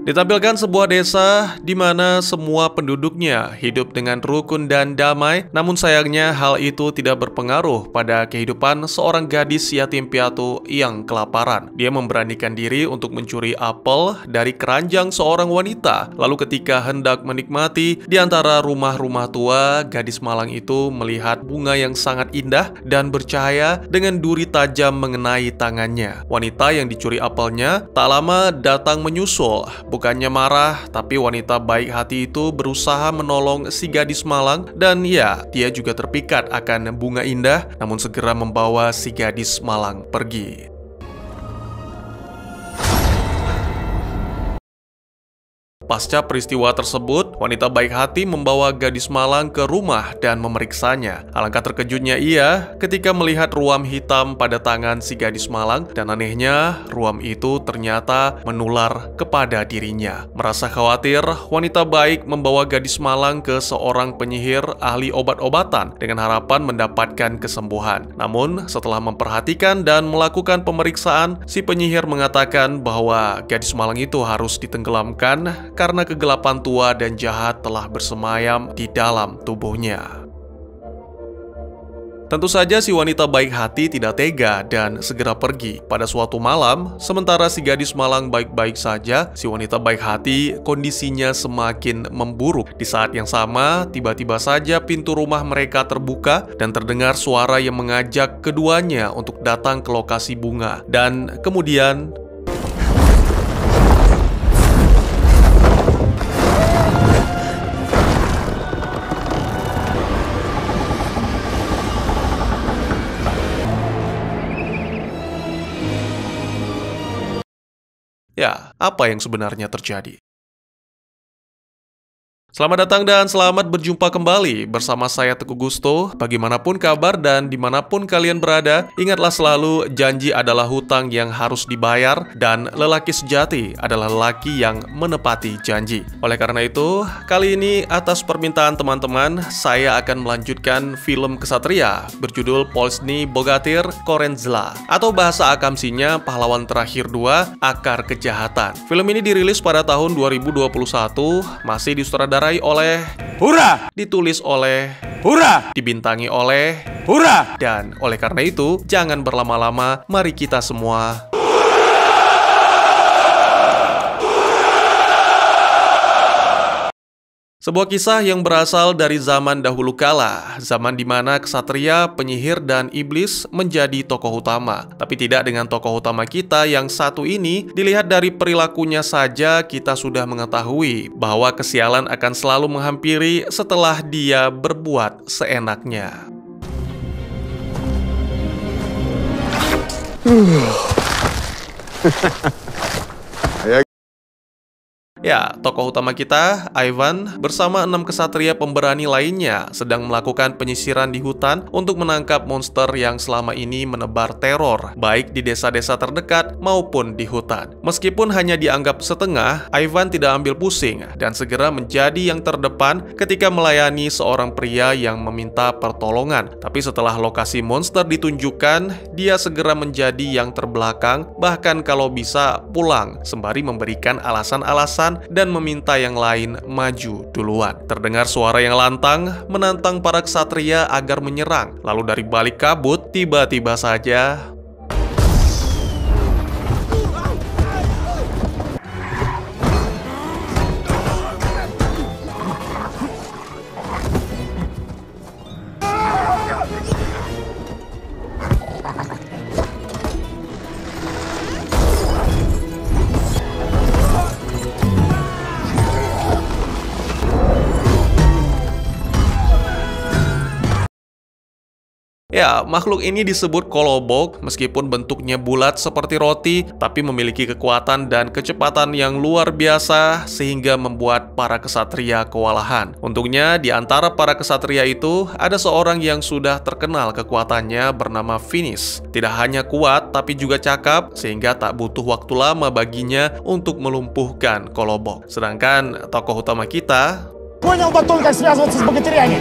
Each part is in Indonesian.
Ditampilkan sebuah desa di mana semua penduduknya hidup dengan rukun dan damai, namun sayangnya hal itu tidak berpengaruh pada kehidupan seorang gadis yatim piatu yang kelaparan. Dia memberanikan diri untuk mencuri apel dari keranjang seorang wanita. Lalu ketika hendak menikmati di antara rumah-rumah tua, gadis malang itu melihat bunga yang sangat indah dan bercahaya dengan duri tajam mengenai tangannya. Wanita yang dicuri apelnya tak lama datang menyusul. Bukannya marah, tapi wanita baik hati itu berusaha menolong si gadis malang dan ya, dia juga terpikat akan bunga indah, namun segera membawa si gadis malang pergi. Pasca peristiwa tersebut, wanita baik hati membawa gadis malang ke rumah dan memeriksanya. Alangkah terkejutnya ia ketika melihat ruam hitam pada tangan si gadis malang dan anehnya, ruam itu ternyata menular kepada dirinya. Merasa khawatir, wanita baik membawa gadis malang ke seorang penyihir ahli obat-obatan dengan harapan mendapatkan kesembuhan. Namun, setelah memperhatikan dan melakukan pemeriksaan, si penyihir mengatakan bahwa gadis malang itu harus ditenggelamkan karena kegelapan tua dan jahat telah bersemayam di dalam tubuhnya. Tentu saja si wanita baik hati tidak tega dan segera pergi. Pada suatu malam, sementara si gadis malang baik-baik saja, si wanita baik hati kondisinya semakin memburuk. Di saat yang sama, tiba-tiba saja pintu rumah mereka terbuka dan terdengar suara yang mengajak keduanya untuk datang ke lokasi bunga. Dan kemudian ya, apa yang sebenarnya terjadi? Selamat datang dan selamat berjumpa kembali bersama saya Teguh Gusto. Bagaimanapun kabar dan dimanapun kalian berada, ingatlah selalu janji adalah hutang yang harus dibayar dan lelaki sejati adalah lelaki yang menepati janji. Oleh karena itu, kali ini atas permintaan teman-teman, saya akan melanjutkan film kesatria berjudul Polsny Bogatyr Korenzla atau bahasa akamsinya Pahlawan Terakhir 2 Akar Kejahatan. Film ini dirilis pada tahun 2021, masih disutradarai oleh Hura, ditulis oleh Hura, dibintangi oleh Hura, dan oleh karena itu jangan berlama-lama, mari kita semua sebuah kisah yang berasal dari zaman dahulu kala, zaman di mana ksatria, penyihir, dan iblis menjadi tokoh utama. Tapi tidak dengan tokoh utama kita yang satu ini. Dilihat dari perilakunya saja, kita sudah mengetahui bahwa kesialan akan selalu menghampiri setelah dia berbuat seenaknya. Ya, tokoh utama kita, Ivan, bersama 6 ksatria pemberani lainnya sedang melakukan penyisiran di hutan untuk menangkap monster yang selama ini menebar teror, baik di desa-desa terdekat maupun di hutan. Meskipun hanya dianggap setengah, Ivan tidak ambil pusing dan segera menjadi yang terdepan ketika melayani seorang pria yang meminta pertolongan. Tapi setelah lokasi monster ditunjukkan, dia segera menjadi yang terbelakang, bahkan kalau bisa pulang, sembari memberikan alasan-alasan dan meminta yang lain maju duluan. Terdengar suara yang lantang menantang para ksatria agar menyerang. Lalu dari balik kabut, tiba-tiba saja ya, makhluk ini disebut kolobok. Meskipun bentuknya bulat seperti roti, tapi memiliki kekuatan dan kecepatan yang luar biasa sehingga membuat para ksatria kewalahan. Untungnya di antara para ksatria itu ada seorang yang sudah terkenal kekuatannya bernama Finis. Tidak hanya kuat tapi juga cakap sehingga tak butuh waktu lama baginya untuk melumpuhkan kolobok. Sedangkan tokoh utama kita, Понял, батон, как связываться с богатырями.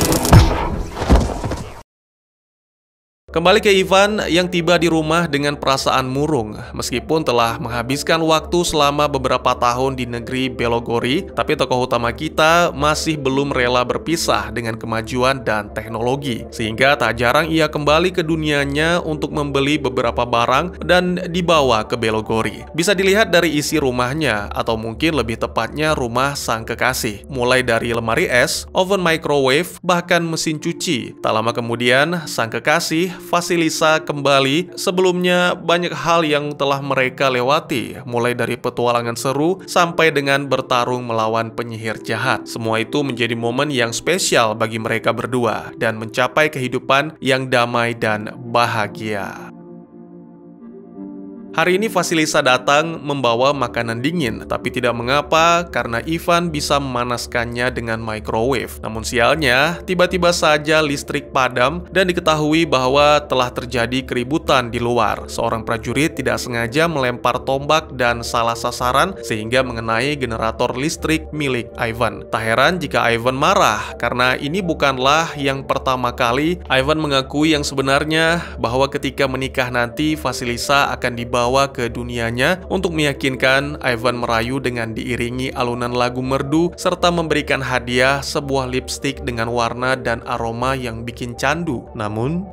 Kembali ke Ivan yang tiba di rumah dengan perasaan murung. Meskipun telah menghabiskan waktu selama beberapa tahun di negeri Belogori, tapi tokoh utama kita masih belum rela berpisah dengan kemajuan dan teknologi. Sehingga tak jarang ia kembali ke dunianya untuk membeli beberapa barang dan dibawa ke Belogori. Bisa dilihat dari isi rumahnya, atau mungkin lebih tepatnya rumah sang kekasih. Mulai dari lemari es, oven microwave, bahkan mesin cuci. Tak lama kemudian, sang kekasih Vasilisa kembali. Sebelumnya banyak hal yang telah mereka lewati, mulai dari petualangan seru sampai dengan bertarung melawan penyihir jahat. Semua itu menjadi momen yang spesial bagi mereka berdua dan mencapai kehidupan yang damai dan bahagia. Hari ini Vasilisa datang membawa makanan dingin, tapi tidak mengapa karena Ivan bisa memanaskannya dengan microwave. Namun sialnya, tiba-tiba saja listrik padam dan diketahui bahwa telah terjadi keributan di luar. Seorang prajurit tidak sengaja melempar tombak dan salah sasaran sehingga mengenai generator listrik milik Ivan. Tak heran jika Ivan marah karena ini bukanlah yang pertama kali. Ivan mengakui yang sebenarnya bahwa ketika menikah nanti Vasilisa akan dibawa ke dunianya untuk meyakinkan Ivan merayu dengan diiringi alunan lagu merdu serta memberikan hadiah sebuah lipstik dengan warna dan aroma yang bikin candu. Namun,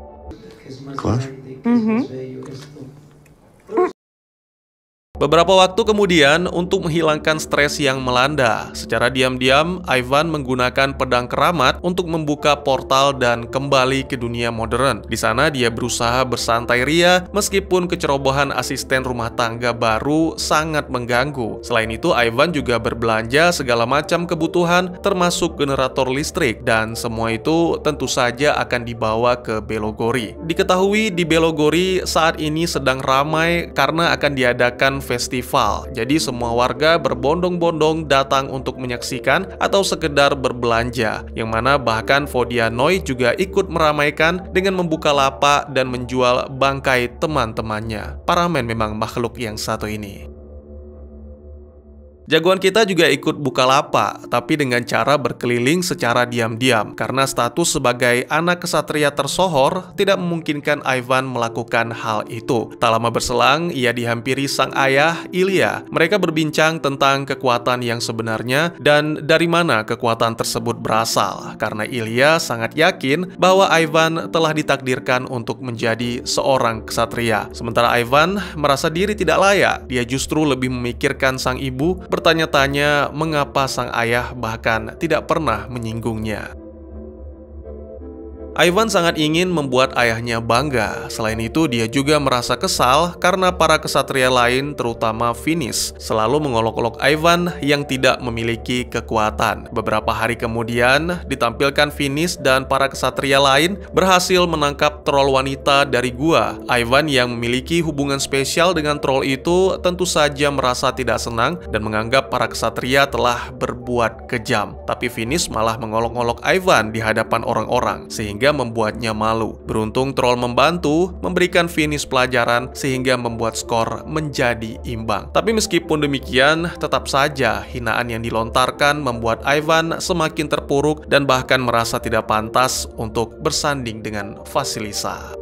beberapa waktu kemudian, untuk menghilangkan stres yang melanda, secara diam-diam Ivan menggunakan pedang keramat untuk membuka portal dan kembali ke dunia modern. Di sana dia berusaha bersantai ria meskipun kecerobohan asisten rumah tangga baru sangat mengganggu. Selain itu, Ivan juga berbelanja segala macam kebutuhan termasuk generator listrik dan semua itu tentu saja akan dibawa ke Belogori. Diketahui di Belogori saat ini sedang ramai karena akan diadakan festival. Jadi semua warga berbondong-bondong datang untuk menyaksikan atau sekedar berbelanja, yang mana bahkan Vodianoi juga ikut meramaikan dengan membuka lapak dan menjual bangkai teman-temannya. Paramen memang makhluk yang satu ini. Jagoan kita juga ikut buka lapak, tapi dengan cara berkeliling secara diam-diam. Karena status sebagai anak kesatria tersohor tidak memungkinkan Ivan melakukan hal itu. Tak lama berselang, ia dihampiri sang ayah, Ilya. Mereka berbincang tentang kekuatan yang sebenarnya dan dari mana kekuatan tersebut berasal. Karena Ilya sangat yakin bahwa Ivan telah ditakdirkan untuk menjadi seorang kesatria. Sementara Ivan merasa diri tidak layak. Dia justru lebih memikirkan sang ibu, bertanya-tanya mengapa sang ayah bahkan tidak pernah menyinggungnya. Ivan sangat ingin membuat ayahnya bangga. Selain itu, dia juga merasa kesal karena para kesatria lain, terutama Finis, selalu mengolok-olok Ivan yang tidak memiliki kekuatan. Beberapa hari kemudian, ditampilkan Finis dan para kesatria lain berhasil menangkap troll wanita dari gua. Ivan yang memiliki hubungan spesial dengan troll itu tentu saja merasa tidak senang dan menganggap para kesatria telah berbuat kejam. Tapi Finis malah mengolok-olok Ivan di hadapan orang-orang, sehingga membuatnya malu. Beruntung troll membantu memberikan Finis pelajaran sehingga membuat skor menjadi imbang. Tapi meskipun demikian, tetap saja hinaan yang dilontarkan membuat Ivan semakin terpuruk dan bahkan merasa tidak pantas untuk bersanding dengan Vasilisa.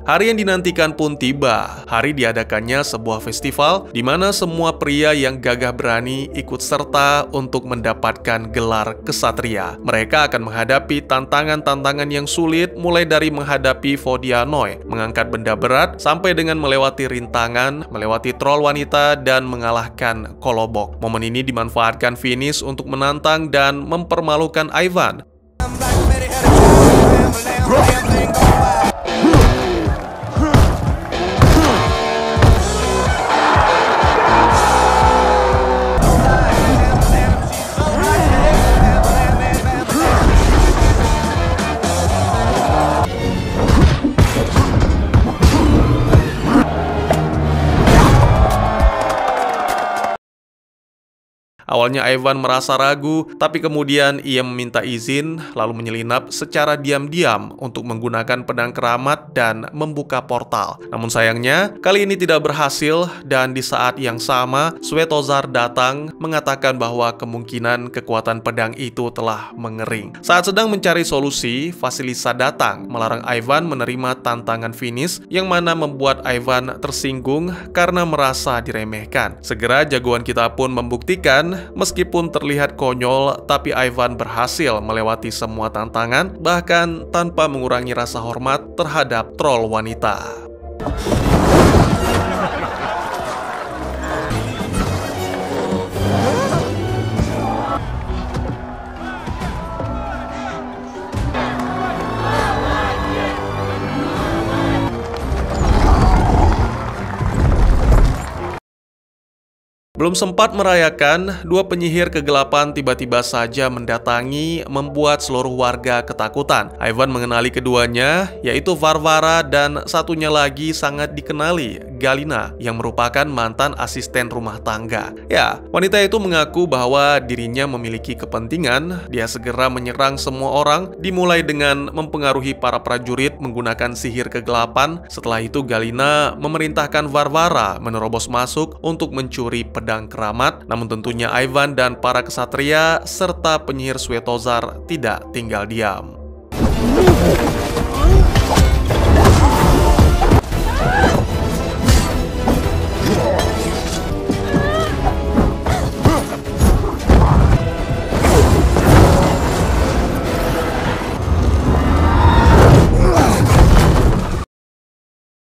Hari yang dinantikan pun tiba. Hari diadakannya sebuah festival di mana semua pria yang gagah berani ikut serta untuk mendapatkan gelar kesatria. Mereka akan menghadapi tantangan-tantangan yang sulit, mulai dari menghadapi Vodianoi, mengangkat benda berat, sampai dengan melewati rintangan, melewati troll wanita, dan mengalahkan kolobok. Momen ini dimanfaatkan Finis untuk menantang dan mempermalukan Ivan. Awalnya Ivan merasa ragu, tapi kemudian ia meminta izin lalu menyelinap secara diam-diam untuk menggunakan pedang keramat dan membuka portal. Namun sayangnya, kali ini tidak berhasil dan di saat yang sama, Svetozar datang mengatakan bahwa kemungkinan kekuatan pedang itu telah mengering. Saat sedang mencari solusi, Vasilisa datang melarang Ivan menerima tantangan finish yang mana membuat Ivan tersinggung karena merasa diremehkan. Segera jagoan kita pun membuktikan meskipun terlihat konyol, tapi Ivan berhasil melewati semua tantangan bahkan tanpa mengurangi rasa hormat terhadap troll wanita. Belum sempat merayakan, dua penyihir kegelapan tiba-tiba saja mendatangi, membuat seluruh warga ketakutan. Ivan mengenali keduanya, yaitu Varvara dan satunya lagi sangat dikenali, Galina, yang merupakan mantan asisten rumah tangga. Ya, wanita itu mengaku bahwa dirinya memiliki kepentingan. Dia segera menyerang semua orang, dimulai dengan mempengaruhi para prajurit menggunakan sihir kegelapan. Setelah itu Galina memerintahkan Varvara menerobos masuk untuk mencuri pedang keramat, namun tentunya Ivan dan para kesatria serta penyihir Svetozar tidak tinggal diam.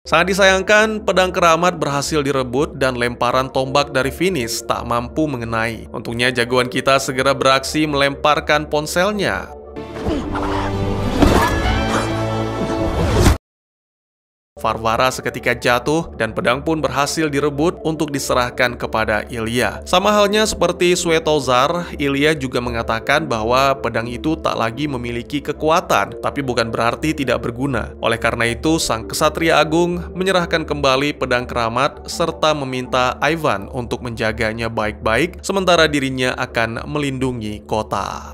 Sangat disayangkan, pedang keramat berhasil direbut dan lemparan tombak dari finish tak mampu mengenai. Untungnya jagoan kita segera beraksi melemparkan ponselnya. Varvara seketika jatuh dan pedang pun berhasil direbut untuk diserahkan kepada Ilya. Sama halnya seperti Svetozar, Ilya juga mengatakan bahwa pedang itu tak lagi memiliki kekuatan, tapi bukan berarti tidak berguna. Oleh karena itu, sang Kesatria Agung menyerahkan kembali pedang keramat serta meminta Ivan untuk menjaganya baik-baik, sementara dirinya akan melindungi kota.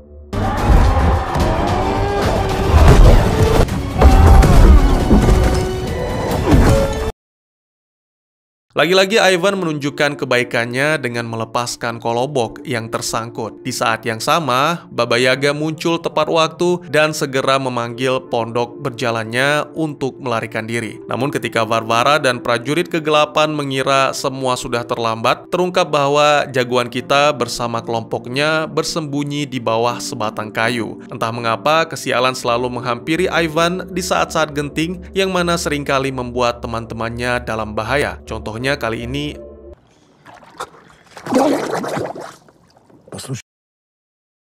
Lagi-lagi Ivan menunjukkan kebaikannya dengan melepaskan kolobok yang tersangkut. Di saat yang sama, Baba Yaga muncul tepat waktu dan segera memanggil pondok berjalannya untuk melarikan diri. Namun ketika Varvara dan prajurit kegelapan mengira semua sudah terlambat, terungkap bahwa jagoan kita bersama kelompoknya bersembunyi di bawah sebatang kayu. Entah mengapa kesialan selalu menghampiri Ivan di saat-saat genting yang mana seringkali membuat teman-temannya dalam bahaya. Contohnya kali ini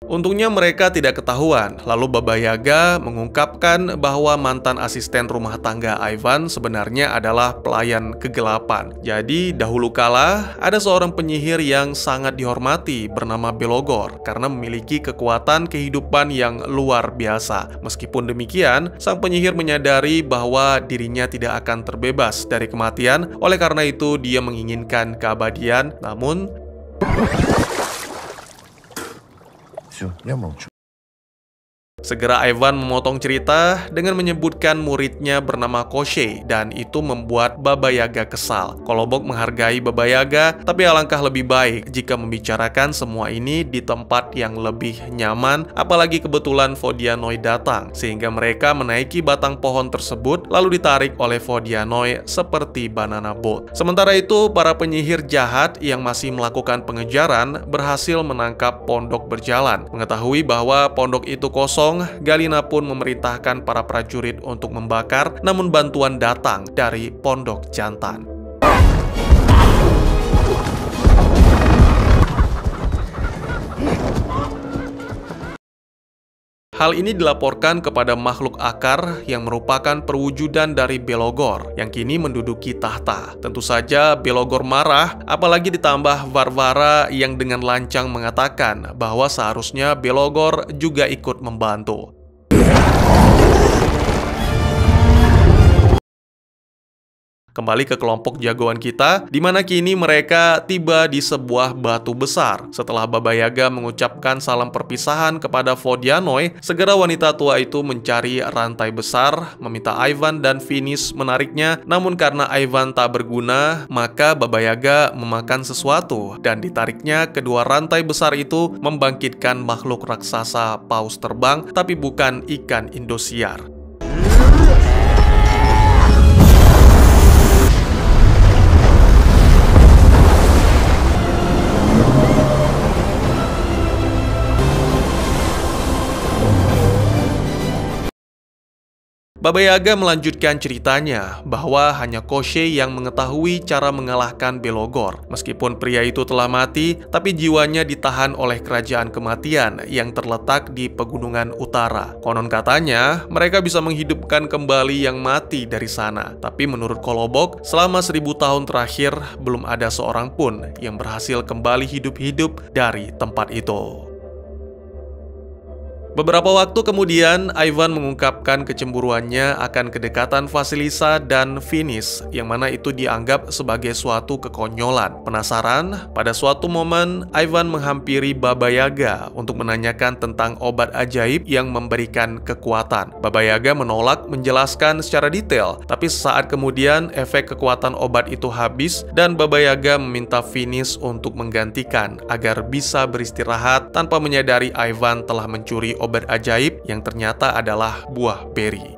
untungnya mereka tidak ketahuan. Lalu Baba Yaga mengungkapkan bahwa mantan asisten rumah tangga Ivan sebenarnya adalah pelayan kegelapan. Jadi dahulu kala ada seorang penyihir yang sangat dihormati bernama Belogor karena memiliki kekuatan kehidupan yang luar biasa. Meskipun demikian, sang penyihir menyadari bahwa dirinya tidak akan terbebas dari kematian. Oleh karena itu dia menginginkan keabadian. Namun segera Ivan memotong cerita dengan menyebutkan muridnya bernama Koshei dan itu membuat Baba Yaga kesal. Kolobok menghargai Baba Yaga, tapi alangkah lebih baik jika membicarakan semua ini di tempat yang lebih nyaman, apalagi kebetulan Vodianoi datang, sehingga mereka menaiki batang pohon tersebut lalu ditarik oleh Vodianoi seperti banana boat. Sementara itu, para penyihir jahat yang masih melakukan pengejaran berhasil menangkap pondok berjalan. Mengetahui bahwa pondok itu kosong, Galina pun memerintahkan para prajurit untuk membakar, namun bantuan datang dari pondok jantan. Hal ini dilaporkan kepada makhluk akar yang merupakan perwujudan dari Belogor yang kini menduduki tahta. Tentu saja Belogor marah, apalagi ditambah Varvara yang dengan lancang mengatakan bahwa seharusnya Belogor juga ikut membantu. Kembali ke kelompok jagoan kita, di mana kini mereka tiba di sebuah batu besar. Setelah Baba Yaga mengucapkan salam perpisahan kepada Vodyanoi, segera wanita tua itu mencari rantai besar, meminta Ivan dan Finis menariknya. Namun karena Ivan tak berguna, maka Baba Yaga memakan sesuatu dan ditariknya kedua rantai besar itu membangkitkan makhluk raksasa paus terbang, tapi bukan ikan Indosiar. Baba Yaga melanjutkan ceritanya bahwa hanya Koschei yang mengetahui cara mengalahkan Belogor. Meskipun pria itu telah mati, tapi jiwanya ditahan oleh kerajaan kematian yang terletak di pegunungan utara. Konon katanya, mereka bisa menghidupkan kembali yang mati dari sana. Tapi menurut Kolobok, selama 1000 tahun terakhir, belum ada seorang pun yang berhasil kembali hidup-hidup dari tempat itu. Beberapa waktu kemudian, Ivan mengungkapkan kecemburuannya akan kedekatan Vasilisa dan Finis, yang mana itu dianggap sebagai suatu kekonyolan. Penasaran? Pada suatu momen, Ivan menghampiri Baba Yaga untuk menanyakan tentang obat ajaib yang memberikan kekuatan. Baba Yaga menolak menjelaskan secara detail, tapi sesaat kemudian efek kekuatan obat itu habis dan Baba Yaga meminta Finis untuk menggantikan agar bisa beristirahat tanpa menyadari Ivan telah mencuri obat ajaib yang ternyata adalah buah beri.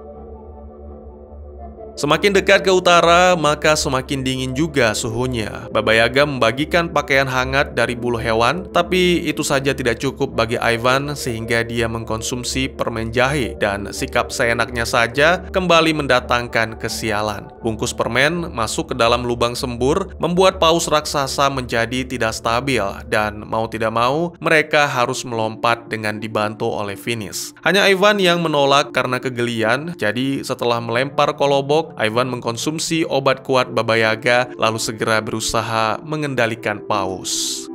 Semakin dekat ke utara, maka semakin dingin juga suhunya. Baba Yaga membagikan pakaian hangat dari bulu hewan, tapi itu saja tidak cukup bagi Ivan sehingga dia mengkonsumsi permen jahe dan sikap seenaknya saja kembali mendatangkan kesialan. Bungkus permen masuk ke dalam lubang sembur, membuat paus raksasa menjadi tidak stabil dan mau tidak mau mereka harus melompat dengan dibantu oleh Finis. Hanya Ivan yang menolak karena kegelian, jadi setelah melempar kolobok, Ivan mengkonsumsi obat kuat Baba Yaga lalu segera berusaha mengendalikan paus.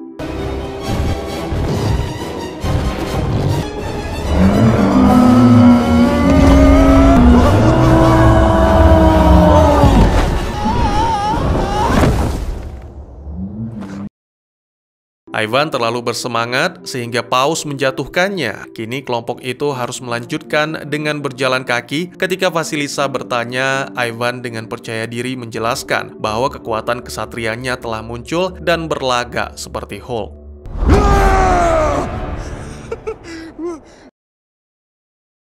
Ivan terlalu bersemangat sehingga paus menjatuhkannya. Kini kelompok itu harus melanjutkan dengan berjalan kaki. Ketika Vasilisa bertanya, Ivan dengan percaya diri menjelaskan bahwa kekuatan kesatriannya telah muncul dan berlaga seperti Hulk.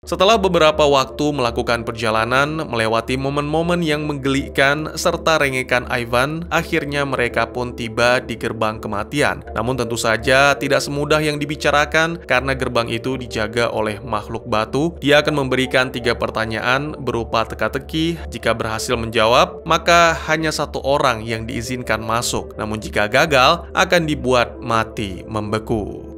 Setelah beberapa waktu melakukan perjalanan, melewati momen-momen yang menggelikan, serta rengekan Ivan, akhirnya mereka pun tiba di gerbang kematian. Namun tentu saja tidak semudah yang dibicarakan, karena gerbang itu dijaga oleh makhluk batu. Dia akan memberikan 3 pertanyaan berupa teka-teki. Jika berhasil menjawab, maka hanya 1 orang yang diizinkan masuk. Namun jika gagal, akan dibuat mati membeku.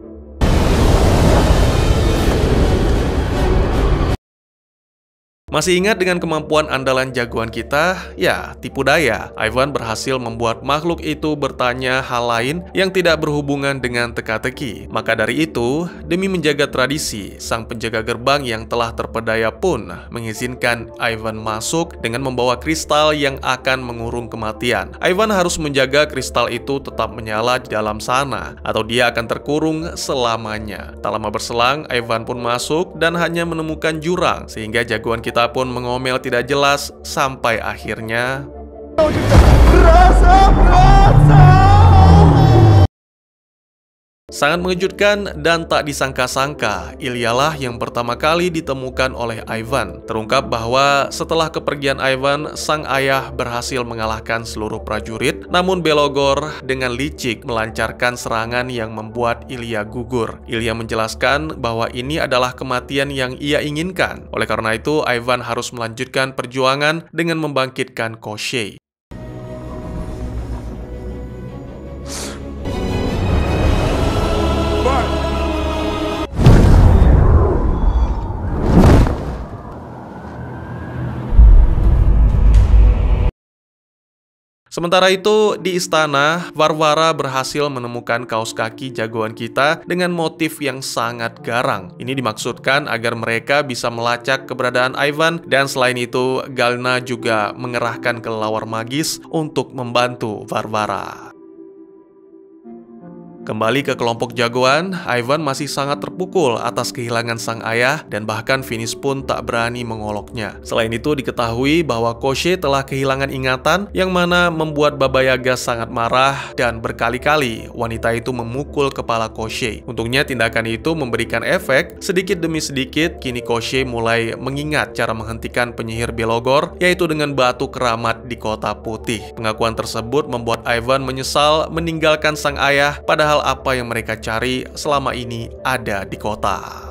Masih ingat dengan kemampuan andalan jagoan kita? Ya, tipu daya. Ivan berhasil membuat makhluk itu bertanya hal lain yang tidak berhubungan dengan teka-teki. Maka dari itu, demi menjaga tradisi, sang penjaga gerbang yang telah terpedaya pun mengizinkan Ivan masuk dengan membawa kristal yang akan mengurung kematian. Ivan harus menjaga kristal itu tetap menyala di dalam sana, atau dia akan terkurung selamanya. Tak lama berselang, Ivan pun masuk dan hanya menemukan jurang, sehingga jagoan kita pun mengomel tidak jelas sampai akhirnya sangat mengejutkan dan tak disangka-sangka, Ilyalah yang pertama kali ditemukan oleh Ivan. Terungkap bahwa setelah kepergian Ivan, sang ayah berhasil mengalahkan seluruh prajurit, namun Belogor dengan licik melancarkan serangan yang membuat Ilya gugur. Ilya menjelaskan bahwa ini adalah kematian yang ia inginkan. Oleh karena itu, Ivan harus melanjutkan perjuangan dengan membangkitkan Koschei. Sementara itu, di istana, Varvara berhasil menemukan kaos kaki jagoan kita dengan motif yang sangat garang. Ini dimaksudkan agar mereka bisa melacak keberadaan Ivan, dan selain itu, Galna juga mengerahkan kelelawar magis untuk membantu Varvara. Kembali ke kelompok jagoan, Ivan masih sangat terpukul atas kehilangan sang ayah dan bahkan Finis pun tak berani mengoloknya. Selain itu diketahui bahwa Koschei telah kehilangan ingatan yang mana membuat Baba Yaga sangat marah dan berkali-kali wanita itu memukul kepala Koschei. Untungnya tindakan itu memberikan efek, sedikit demi sedikit kini Koschei mulai mengingat cara menghentikan penyihir Belogor, yaitu dengan batu keramat di Kota Putih. Pengakuan tersebut membuat Ivan menyesal meninggalkan sang ayah, padahal apa yang mereka cari selama ini ada di kota.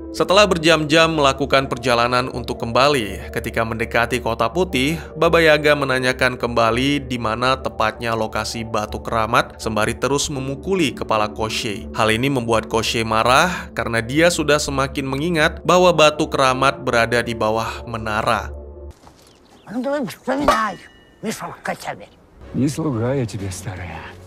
Setelah berjam-jam melakukan perjalanan untuk kembali, ketika mendekati Kota Putih, Baba Yaga menanyakan kembali di mana tepatnya lokasi batu keramat sembari terus memukuli kepala Koschei. Hal ini membuat Koschei marah karena dia sudah semakin mengingat bahwa batu keramat berada di bawah menara. Не слуга я тебе, старая.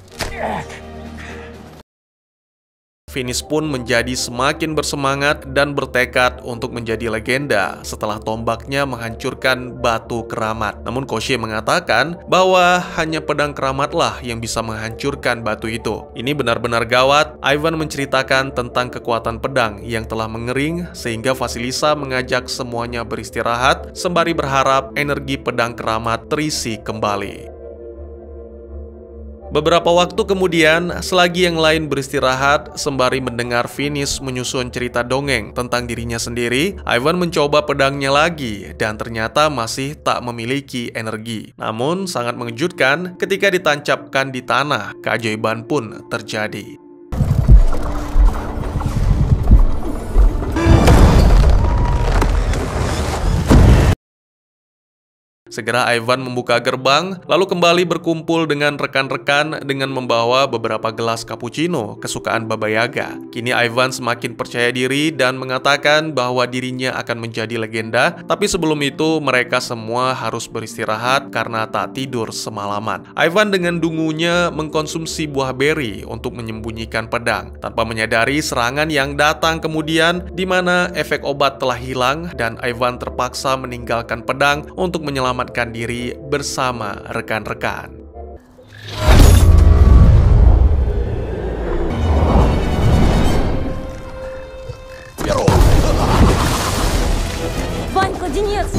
Finis pun menjadi semakin bersemangat dan bertekad untuk menjadi legenda setelah tombaknya menghancurkan batu keramat. Namun Koschei mengatakan bahwa hanya pedang keramatlah yang bisa menghancurkan batu itu. Ini benar-benar gawat. Ivan menceritakan tentang kekuatan pedang yang telah mengering sehingga Vasilisa mengajak semuanya beristirahat sembari berharap energi pedang keramat terisi kembali. Beberapa waktu kemudian, selagi yang lain beristirahat, sembari mendengar Finis menyusun cerita dongeng tentang dirinya sendiri, Ivan mencoba pedangnya lagi dan ternyata masih tak memiliki energi. Namun, sangat mengejutkan ketika ditancapkan di tanah, keajaiban pun terjadi. Segera Ivan membuka gerbang, lalu kembali berkumpul dengan rekan-rekan dengan membawa beberapa gelas cappuccino kesukaan Baba Yaga. Kini Ivan semakin percaya diri dan mengatakan bahwa dirinya akan menjadi legenda, tapi sebelum itu mereka semua harus beristirahat karena tak tidur semalaman. Ivan dengan dungunya mengkonsumsi buah beri untuk menyembunyikan pedang, tanpa menyadari serangan yang datang kemudian, di mana efek obat telah hilang dan Ivan terpaksa meninggalkan pedang untuk menyelamatkan diri bersama rekan-rekan. Ванька, Денис!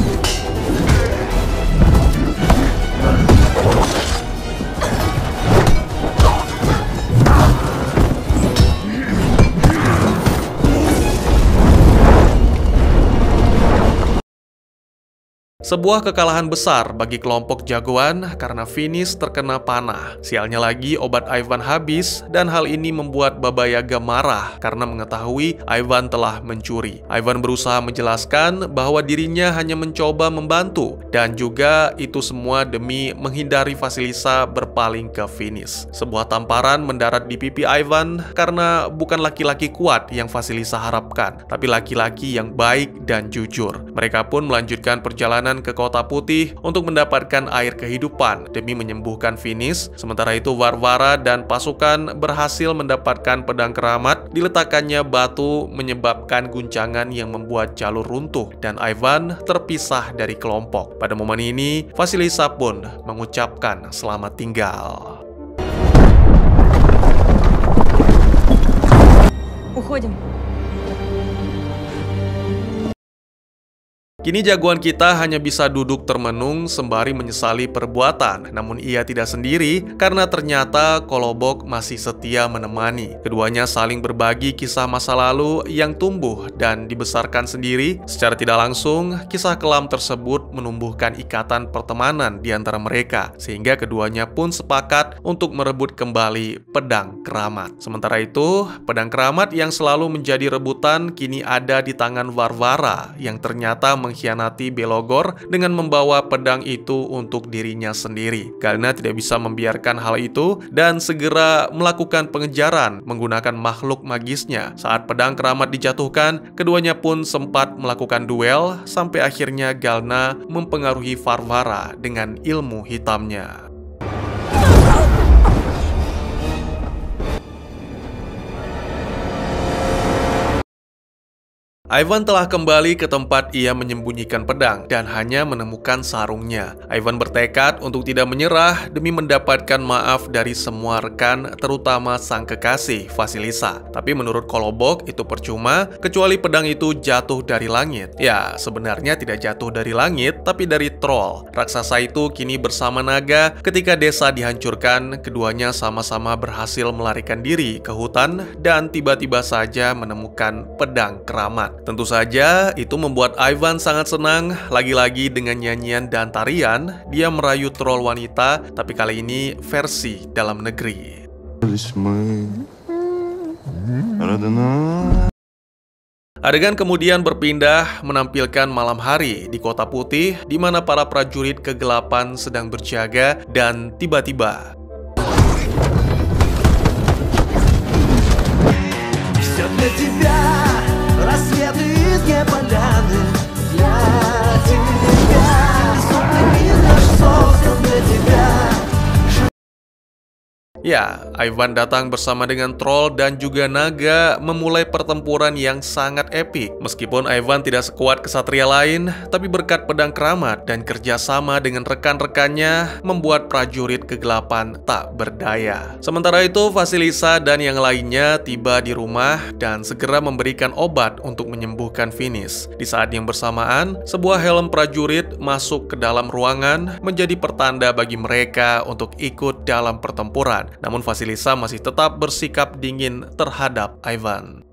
Sebuah kekalahan besar bagi kelompok jagoan karena Finis terkena panah. Sialnya lagi obat Ivan habis dan hal ini membuat Baba Yaga marah karena mengetahui Ivan telah mencuri. Ivan berusaha menjelaskan bahwa dirinya hanya mencoba membantu dan juga itu semua demi menghindari Vasilisa berpaling ke Finis. Sebuah tamparan mendarat di pipi Ivan karena bukan laki-laki kuat yang Vasilisa harapkan, tapi laki-laki yang baik dan jujur. Mereka pun melanjutkan perjalanan ke Kota Putih untuk mendapatkan air kehidupan demi menyembuhkan Finis. Sementara itu Varvara dan pasukan berhasil mendapatkan pedang keramat. Diletakkannya batu menyebabkan guncangan yang membuat jalur runtuh dan Ivan terpisah dari kelompok. Pada momen ini Vasilisa pun mengucapkan selamat tinggal. Уходим. Kini jagoan kita hanya bisa duduk termenung sembari menyesali perbuatan. Namun ia tidak sendiri karena ternyata Kolobok masih setia menemani. Keduanya saling berbagi kisah masa lalu yang tumbuh dan dibesarkan sendiri. Secara tidak langsung, kisah kelam tersebut menumbuhkan ikatan pertemanan di antara mereka, sehingga keduanya pun sepakat untuk merebut kembali pedang keramat. Sementara itu, pedang keramat yang selalu menjadi rebutan kini ada di tangan Varvara yang ternyata mengkhianati Belogor dengan membawa pedang itu untuk dirinya sendiri. Galina tidak bisa membiarkan hal itu dan segera melakukan pengejaran menggunakan makhluk magisnya. Saat pedang keramat dijatuhkan, keduanya pun sempat melakukan duel sampai akhirnya Galina mempengaruhi Varvara dengan ilmu hitamnya. Ivan telah kembali ke tempat ia menyembunyikan pedang dan hanya menemukan sarungnya. Ivan bertekad untuk tidak menyerah demi mendapatkan maaf dari semua rekan, terutama sang kekasih, Vasilisa. Tapi menurut Kolobok itu percuma, kecuali pedang itu jatuh dari langit. Ya, sebenarnya tidak jatuh dari langit, tapi dari troll. Raksasa itu kini bersama naga. Ketika desa dihancurkan, keduanya sama-sama berhasil melarikan diri ke hutan dan tiba-tiba saja menemukan pedang keramat. Tentu saja, itu membuat Ivan sangat senang. Lagi-lagi dengan nyanyian dan tarian, dia merayu troll wanita, tapi kali ini versi dalam negeri. Adegan kemudian berpindah menampilkan malam hari di Kota Putih, di mana para prajurit kegelapan sedang berjaga dan tiba-tiba ya, Ivan datang bersama dengan troll dan juga naga memulai pertempuran yang sangat epik. Meskipun Ivan tidak sekuat kesatria lain, tapi berkat pedang keramat dan kerjasama dengan rekan-rekannya membuat prajurit kegelapan tak berdaya. Sementara itu, Vasilisa dan yang lainnya tiba di rumah dan segera memberikan obat untuk menyembuhkan Finis. Di saat yang bersamaan, sebuah helm prajurit masuk ke dalam ruangan menjadi pertanda bagi mereka untuk ikut dalam pertempuran. Namun Vasilisa masih tetap bersikap dingin terhadap Ivan.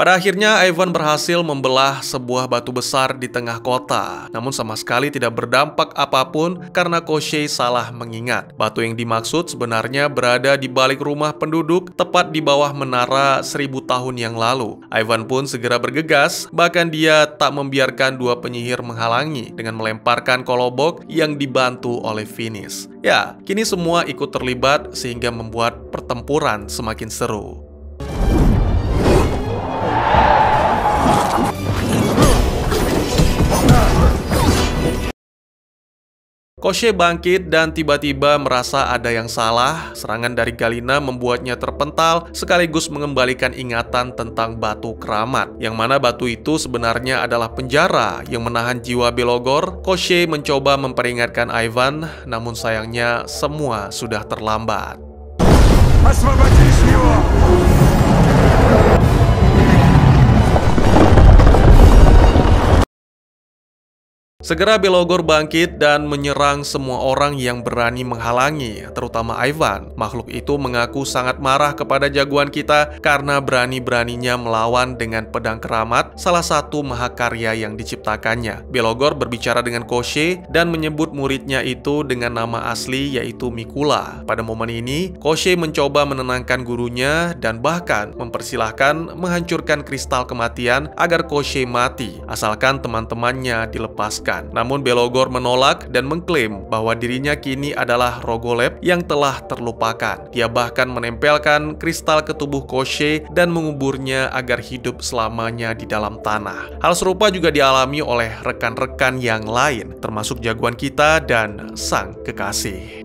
Pada akhirnya, Ivan berhasil membelah sebuah batu besar di tengah kota. Namun sama sekali tidak berdampak apapun karena Koschei salah mengingat. Batu yang dimaksud sebenarnya berada di balik rumah penduduk, tepat di bawah menara 1000 tahun yang lalu. Ivan pun segera bergegas, bahkan dia tak membiarkan dua penyihir menghalangi dengan melemparkan kolobok yang dibantu oleh Finis. Ya, kini semua ikut terlibat sehingga membuat pertempuran semakin seru. Koschei bangkit dan tiba-tiba merasa ada yang salah. Serangan dari Galina membuatnya terpental sekaligus mengembalikan ingatan tentang batu keramat, yang mana batu itu sebenarnya adalah penjara yang menahan jiwa Belogor. Koschei mencoba memperingatkan Ivan, namun sayangnya semua sudah terlambat. Segera Belogor bangkit dan menyerang semua orang yang berani menghalangi, terutama Ivan. Makhluk itu mengaku sangat marah kepada jagoan kita karena berani-beraninya melawan dengan pedang keramat, salah satu mahakarya yang diciptakannya. Belogor berbicara dengan Koschei dan menyebut muridnya itu dengan nama asli yaitu Mikula. Pada momen ini, Koschei mencoba menenangkan gurunya dan bahkan mempersilahkan menghancurkan kristal kematian agar Koschei mati, asalkan teman-temannya dilepaskan. Namun Belogor menolak dan mengklaim bahwa dirinya kini adalah Rogolep yang telah terlupakan. Dia bahkan menempelkan kristal ke tubuh Koschei dan menguburnya agar hidup selamanya di dalam tanah. Hal serupa juga dialami oleh rekan-rekan yang lain, termasuk jagoan kita dan sang kekasih.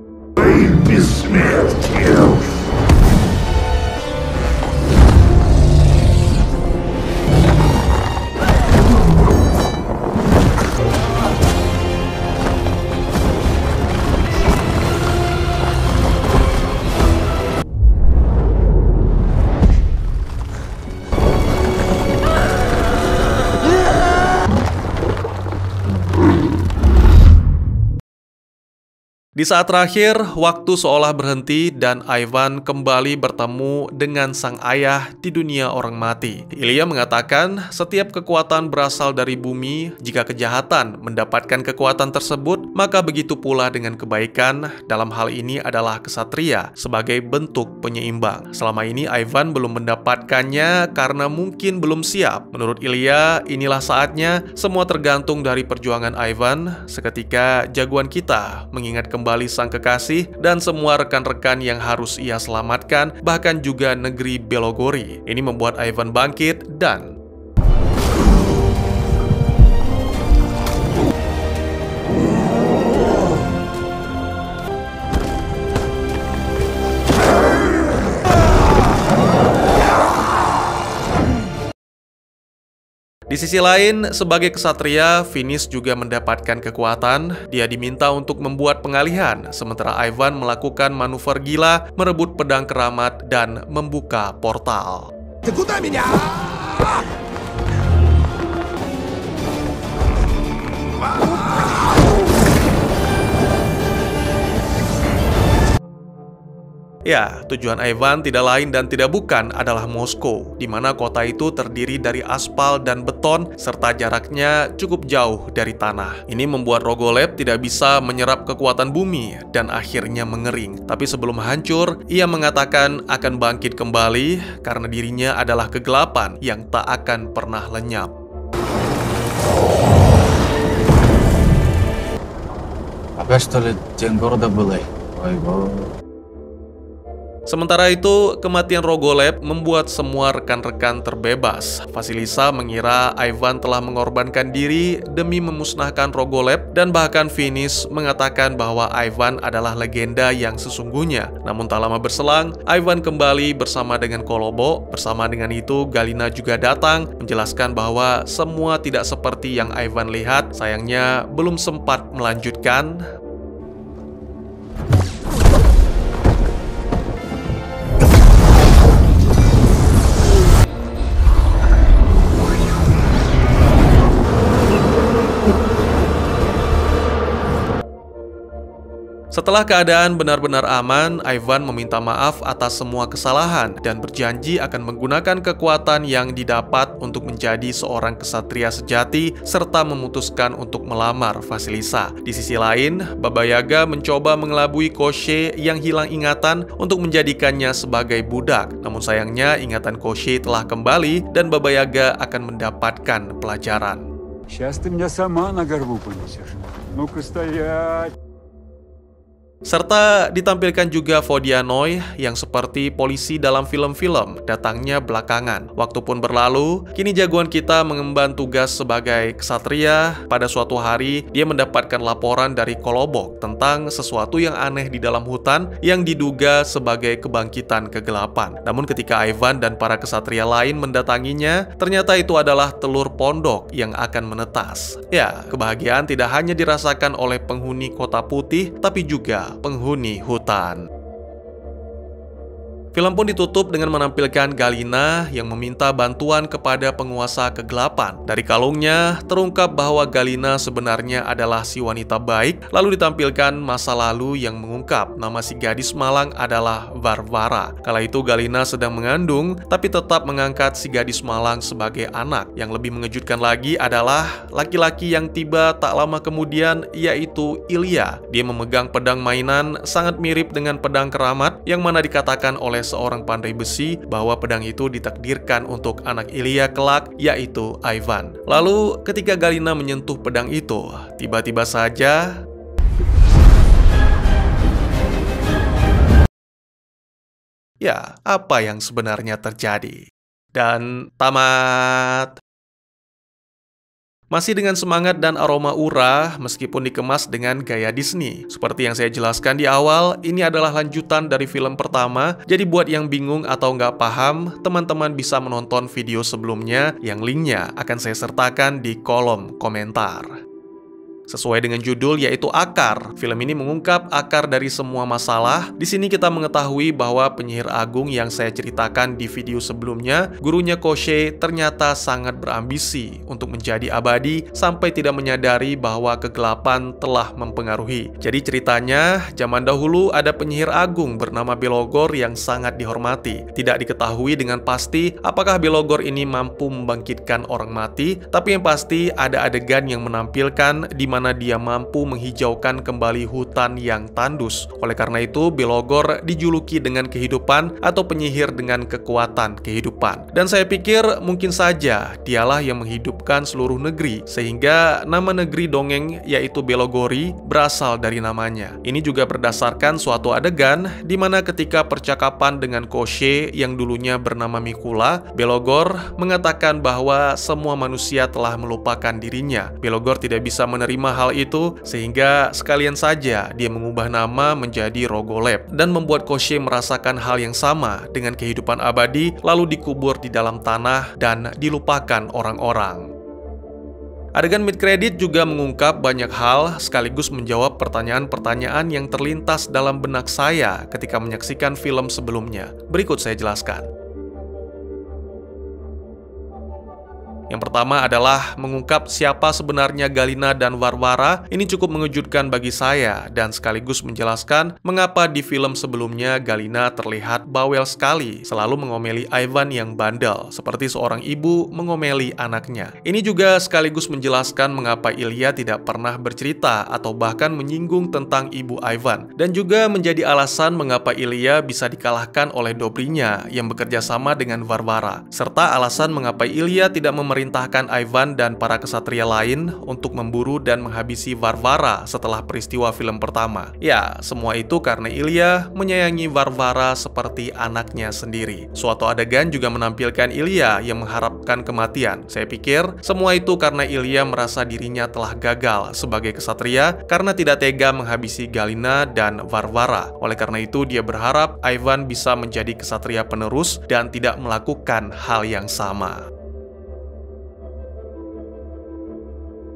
Di saat terakhir, waktu seolah berhenti dan Ivan kembali bertemu dengan sang ayah di dunia orang mati. Ilya mengatakan setiap kekuatan berasal dari bumi. Jika kejahatan mendapatkan kekuatan tersebut, maka begitu pula dengan kebaikan. Dalam hal ini adalah kesatria sebagai bentuk penyeimbang. Selama ini Ivan belum mendapatkannya karena mungkin belum siap. Menurut Ilya, inilah saatnya. Semua tergantung dari perjuangan Ivan. Seketika jagoan kita mengingat kembali sang kekasih dan semua rekan-rekan yang harus ia selamatkan, bahkan juga negeri Belogori. Ini membuat Ivan bangkit dan di sisi lain, sebagai kesatria, Finis juga mendapatkan kekuatan. Dia diminta untuk membuat pengalihan, sementara Ivan melakukan manuver gila, merebut pedang keramat, dan membuka portal. Ya, tujuan Ivan tidak lain dan tidak bukan adalah Moskow, di mana kota itu terdiri dari aspal dan beton, serta jaraknya cukup jauh dari tanah. Ini membuat Rogolev tidak bisa menyerap kekuatan bumi dan akhirnya mengering. Tapi sebelum hancur, ia mengatakan akan bangkit kembali karena dirinya adalah kegelapan yang tak akan pernah lenyap. Apa что ли тень города были? Ой, Sementara itu, kematian Rogolev membuat semua rekan-rekan terbebas. Vasilisa mengira Ivan telah mengorbankan diri demi memusnahkan Rogolev, dan bahkan Finis mengatakan bahwa Ivan adalah legenda yang sesungguhnya. Namun tak lama berselang, Ivan kembali bersama dengan Kolobo. Bersama dengan itu, Galina juga datang, menjelaskan bahwa semua tidak seperti yang Ivan lihat. Sayangnya, belum sempat melanjutkan. Setelah keadaan benar-benar aman, Ivan meminta maaf atas semua kesalahan dan berjanji akan menggunakan kekuatan yang didapat untuk menjadi seorang kesatria sejati serta memutuskan untuk melamar Vasilisa. Di sisi lain, Baba Yaga mencoba mengelabui Koschei yang hilang ingatan untuk menjadikannya sebagai budak. Namun sayangnya ingatan Koschei telah kembali dan Baba Yaga akan mendapatkan pelajaran. Сейчас ты меня сама на горбу понесешь. Ну-ка стоять. Serta ditampilkan juga Vodianoi yang seperti polisi dalam film-film, datangnya belakangan. Waktu pun berlalu, kini jagoan kita mengemban tugas sebagai kesatria. Pada suatu hari, dia mendapatkan laporan dari Kolobok tentang sesuatu yang aneh di dalam hutan yang diduga sebagai kebangkitan kegelapan. Namun ketika Ivan dan para kesatria lain mendatanginya, ternyata itu adalah telur pondok yang akan menetas. Ya, kebahagiaan tidak hanya dirasakan oleh penghuni Kota Putih, tapi juga penghuni hutan. Film pun ditutup dengan menampilkan Galina yang meminta bantuan kepada penguasa kegelapan. Dari kalungnya, terungkap bahwa Galina sebenarnya adalah si wanita baik, lalu ditampilkan masa lalu yang mengungkap nama si gadis malang adalah Varvara. Kala itu Galina sedang mengandung, tapi tetap mengangkat si gadis malang sebagai anak. Yang lebih mengejutkan lagi adalah laki-laki yang tiba tak lama kemudian, yaitu Ilya. Dia memegang pedang mainan sangat mirip dengan pedang keramat, yang mana dikatakan oleh seorang pandai besi bahwa pedang itu ditakdirkan untuk anak Ilya kelak, yaitu Ivan. Lalu ketika Galina menyentuh pedang itu, tiba-tiba saja ya, apa yang sebenarnya terjadi? Dan tamat. Masih dengan semangat dan aroma ura, meskipun dikemas dengan gaya Disney. Seperti yang saya jelaskan di awal, ini adalah lanjutan dari film pertama. Jadi buat yang bingung atau nggak paham, teman-teman bisa menonton video sebelumnya yang linknya akan saya sertakan di kolom komentar. Sesuai dengan judul yaitu Akar. Film ini mengungkap akar dari semua masalah. Di sini kita mengetahui bahwa penyihir agung yang saya ceritakan di video sebelumnya, gurunya Koschei ternyata sangat berambisi untuk menjadi abadi sampai tidak menyadari bahwa kegelapan telah mempengaruhi. Jadi ceritanya, zaman dahulu ada penyihir agung bernama Belogor yang sangat dihormati. Tidak diketahui dengan pasti apakah Belogor ini mampu membangkitkan orang mati, tapi yang pasti ada adegan yang menampilkan di mana dia mampu menghijaukan kembali hutan yang tandus. Oleh karena itu, Belogor dijuluki dengan kehidupan atau penyihir dengan kekuatan kehidupan. Dan saya pikir mungkin saja dialah yang menghidupkan seluruh negeri, sehingga nama negeri dongeng yaitu Belogori berasal dari namanya. Ini juga berdasarkan suatu adegan di mana ketika percakapan dengan Koschei yang dulunya bernama Mikula, Belogor mengatakan bahwa semua manusia telah melupakan dirinya. Belogor tidak bisa menerima hal itu, sehingga sekalian saja dia mengubah nama menjadi Rogolep dan membuat Koschei merasakan hal yang sama dengan kehidupan abadi, lalu dikubur di dalam tanah dan dilupakan orang-orang. Adegan mid-credit juga mengungkap banyak hal sekaligus menjawab pertanyaan-pertanyaan yang terlintas dalam benak saya ketika menyaksikan film sebelumnya. Berikut saya jelaskan. Yang pertama adalah mengungkap siapa sebenarnya Galina dan Varvara. Ini cukup mengejutkan bagi saya dan sekaligus menjelaskan mengapa di film sebelumnya Galina terlihat bawel sekali, selalu mengomeli Ivan yang bandel, seperti seorang ibu mengomeli anaknya. Ini juga sekaligus menjelaskan mengapa Ilya tidak pernah bercerita atau bahkan menyinggung tentang ibu Ivan, dan juga menjadi alasan mengapa Ilya bisa dikalahkan oleh Dobrinya yang bekerja sama dengan Varvara, serta alasan mengapa Ilya tidak memerintahkan Ivan dan para kesatria lain untuk memburu dan menghabisi Varvara setelah peristiwa film pertama. Ya, semua itu karena Ilya menyayangi Varvara seperti anaknya sendiri. Suatu adegan juga menampilkan Ilya yang mengharapkan kematian. Saya pikir semua itu karena Ilya merasa dirinya telah gagal sebagai kesatria karena tidak tega menghabisi Galina dan Varvara. Oleh karena itu dia berharap Ivan bisa menjadi kesatria penerus dan tidak melakukan hal yang sama.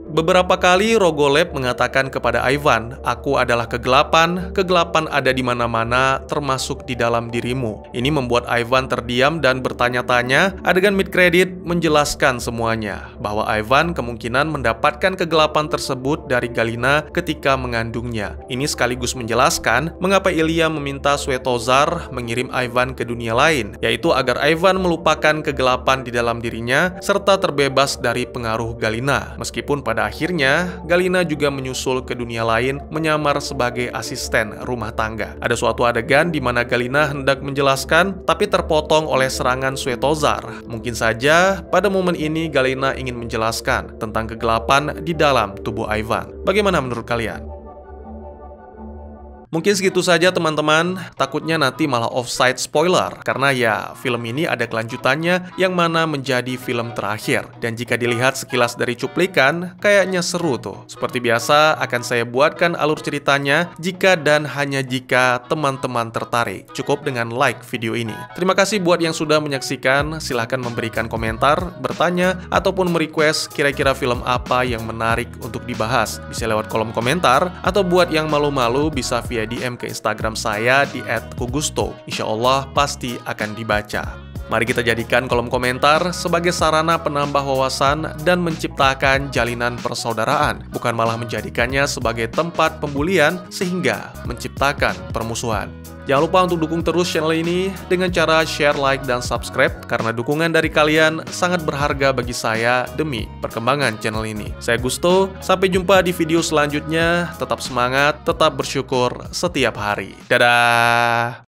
Beberapa kali Rogolep mengatakan kepada Ivan, "Aku adalah kegelapan, kegelapan ada di mana-mana, termasuk di dalam dirimu." Ini membuat Ivan terdiam dan bertanya-tanya. Adegan mid-credit menjelaskan semuanya, bahwa Ivan kemungkinan mendapatkan kegelapan tersebut dari Galina ketika mengandungnya. Ini sekaligus menjelaskan mengapa Ilya meminta Svetozar mengirim Ivan ke dunia lain, yaitu agar Ivan melupakan kegelapan di dalam dirinya serta terbebas dari pengaruh Galina. Meskipun pada akhirnya, Galina juga menyusul ke dunia lain menyamar sebagai asisten rumah tangga. Ada suatu adegan di mana Galina hendak menjelaskan, tapi terpotong oleh serangan Svetozar. Mungkin saja pada momen ini Galina ingin menjelaskan tentang kegelapan di dalam tubuh Ivan. Bagaimana menurut kalian? Mungkin segitu saja teman-teman, takutnya nanti malah offside spoiler, karena ya film ini ada kelanjutannya yang mana menjadi film terakhir. Dan jika dilihat sekilas dari cuplikan, kayaknya seru tuh. Seperti biasa akan saya buatkan alur ceritanya jika dan hanya jika teman-teman tertarik. Cukup dengan like video ini. Terima kasih buat yang sudah menyaksikan, silahkan memberikan komentar, bertanya, ataupun merequest kira-kira film apa yang menarik untuk dibahas. Bisa lewat kolom komentar, atau buat yang malu-malu bisa via DM ke Instagram saya di @kugusto. Insya Allah pasti akan dibaca. Mari kita jadikan kolom komentar sebagai sarana penambah wawasan dan menciptakan jalinan persaudaraan, bukan malah menjadikannya sebagai tempat pembulian sehingga menciptakan permusuhan. Jangan lupa untuk dukung terus channel ini dengan cara share, like, dan subscribe, karena dukungan dari kalian sangat berharga bagi saya demi perkembangan channel ini. Saya Gusto, sampai jumpa di video selanjutnya. Tetap semangat, tetap bersyukur setiap hari. Dadah!